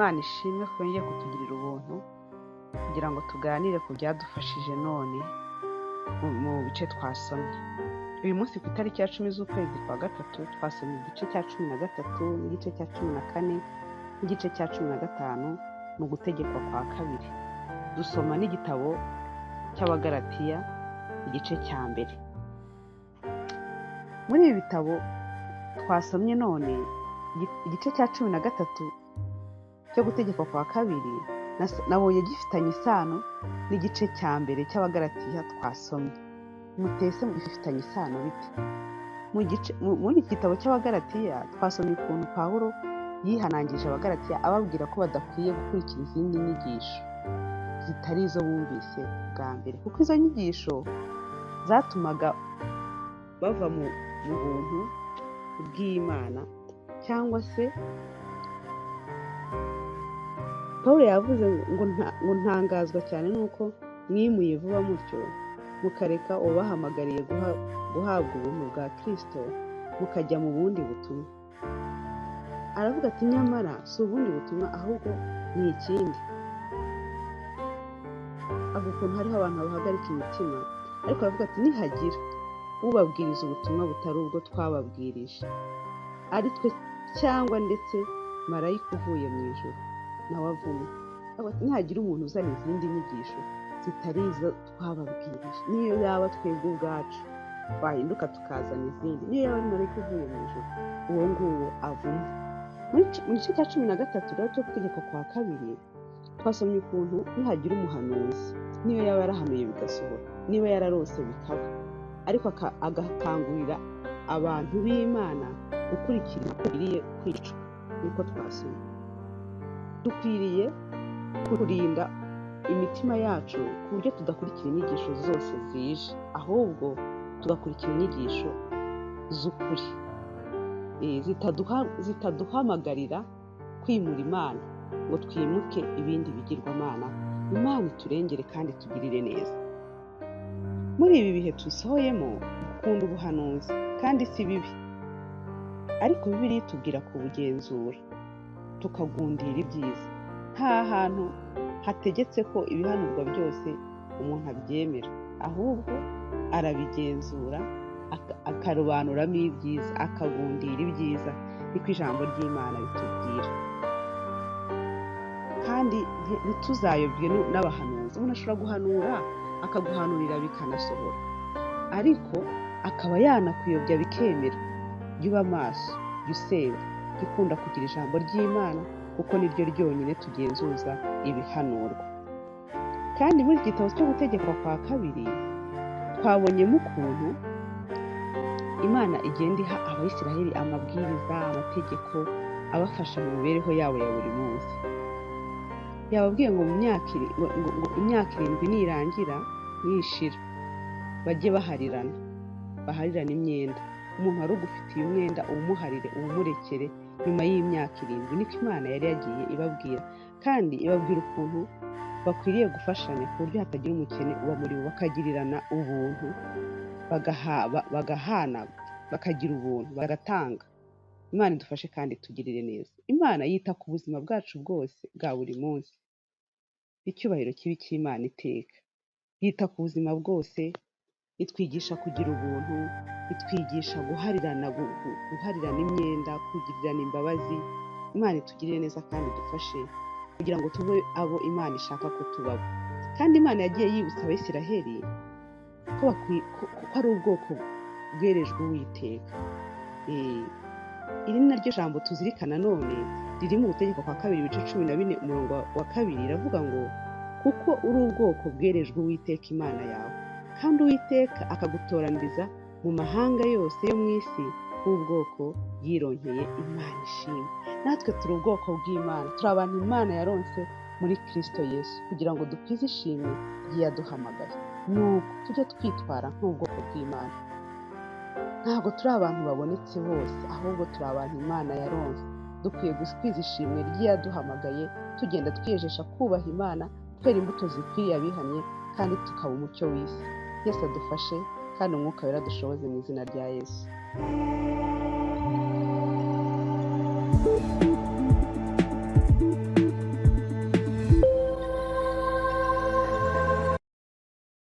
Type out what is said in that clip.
Imana ishimwe ko yongeye kutugirira ubuntu kugira ngo tuganire ku byadufashije none mu bice twasomye. Uyu munsi ku itariki ya 10 z'ukwezi kwa gatatu twasomye igice cya 13 n'igice cya 14 n'igice cya 15 mu gutegekwa kwa kabiri. Dusoma n'igitabo cy'Abagalatiya igice cya mbere. Muri ibi bitabo twasomye none igice cya 13 cyo gutegekwa kwa kabiri nabonye gifitanye isano n'igice cya mbere cy'Abagalatiya twasomye. Mutese gifitanye isano bite? Muri iki gitabo cy'Abagalatiya twasomye ukuntu Pawulo yihanangije Abagalatiya ababwira ko badakwiye gukurikira izindi nyigisho zitari izo bumvise bwa mbere, kuko izo nyigisho zatumaga bava mu buntu bw'Imana. Cyangwa se Pawulo yavuze ngo ntangazwa cyane nuko mwimuye vuba mutyo mukareka ubahamagariye guhabwa ubuntu bwa Kristo mukajya mu bundi butumwa. Aravuga ati nyamara si ubundi butumwa ahubwo ni ikindi. Avuga ukuntu hariho abantu bahagarika imitima, ariko aravuga ati nihagira ubabwiriza ubutumwa butari ubwo twababwirije, ari twe cyangwa ndetse marayika uvuye mu ijuru nawe avumwe. Nihagira umuntu uzana izindi nyigisho zitari izo twababwirije, niyo yaba twebwe ubwacu twahinduka tukazana izindi, niyo yaba ari marayika uvuye mu ijuru, uwo nguwo avumwe. Mu gice cya 13 rero cyo gutegeka kwa kabiri twasomye ukuntu nihagira umuhanuzi, niyo yaba yarahanuye bigasohora, niba yararose bikaba, ariko agakangurira abantu b'Imana gukurikira ukwiriye kwicwa. Niko twasomye dukwiriye kurinda imitima yacu ku buryo tudakurikira inyigisho zose zije, ahubwo tugakurikira inyigisho z'ukuri zitaduhamagarira kwimura Imana ngo twimuke ibindi bigirwamana. Imana iturengere kandi tugirire neza. Muri ibi bihe tusohoyemo gukunda ubuhanuzi kandi si bibi, ariko Bibiliya itubwira kubugenzura tukagundira ibyiza. Nta hantu hategetse ko ibihanurwa byose umuntu abyemera, ahubwo arabigenzura akarobanuramo ibyiza, akagundira ibyiza. Niko ijambo ry'Imana ritubwira. Kandi ntituzayobye n'abahanuzi. Umuntu ashobora guhanura akaguhanurira bikanasohora, ariko akaba yanakuyobya bikemera. Jya uba maso, jya usenga, jya ukunda kugira ijambo ry'Imana, kuko niryo ryonyine tugenzuza ibihanurwa. Kandi muri iki gitabo cyo gutegekwa kwa kabiri twabonyemo ukuntu Imana igenda iha Abayisiraheli amabwiriza, amategeko abafasha mu mibereho yabo ya buri munsi. Yababwiye ngo mu imyaka 7 nirangira nishira bajye baharirana imyenda. Umuntu wari ugufitiye umwenda umuharire, umurekere nyuma y'imyaka 7. Niko Imana yari yagiye ibabwira, kandi ibabwira ukuntu bakwiriye gufashanya ku buryo hatagira umukene uba muri bo, bakagirirana ubuntu, bagahana, bakagira ubuntu, bagatanga. Imana idufashe kandi tugirire neza. Imana yita ku buzima bwacu bwose bwa buri munsi. Icyubahiro kibi cy'Imana iteka. Yita ku buzima bwose, itwigisha kugira ubuntu, itwigisha guharirana imyenda, kugirirana imbabazi. Imana itugirire neza kandi idufashe kugira ngo tube abo Imana ishaka ko tubabo. Kandi Imana yagiye yibutsa Abayisiraheli ko ari ubwoko bwerejwe Uwiteka. Iri ni naryo jambo tuzirikana none riri mu gutegeka kwa kabiri ibice 14 umurongo wa 2. Iravuga ngo kuko uri ubwoko bwerejwe Uwiteka Imana yawe, kandi Uwiteka akagutoraniriza mu mahanga yose yo mu isi nk'ubwoko yironkeye. Imana ishimwe. Natwe turi ubwoko bw'Imana, turi abantu Imana yaronse muri Kristo Yesu kugira ngo dukwize ishimwe yaduhamagaye. Nuko tujye twitwara nk'ubwoko bw'Imana. Ntabwo turi abantu babonetse bose, ahubwo turi abantu Imana yaronse. Dukwiye gukwiza ishimwe yaduhamagaye, tugenda twiyejesha kubaha Imana, twera imbuto zikwiriye abihannye, kandi tukaba umucyo w'isi. Yesu adufashe kandi Umwuka Wera dushoboze mu izina rya Yesu.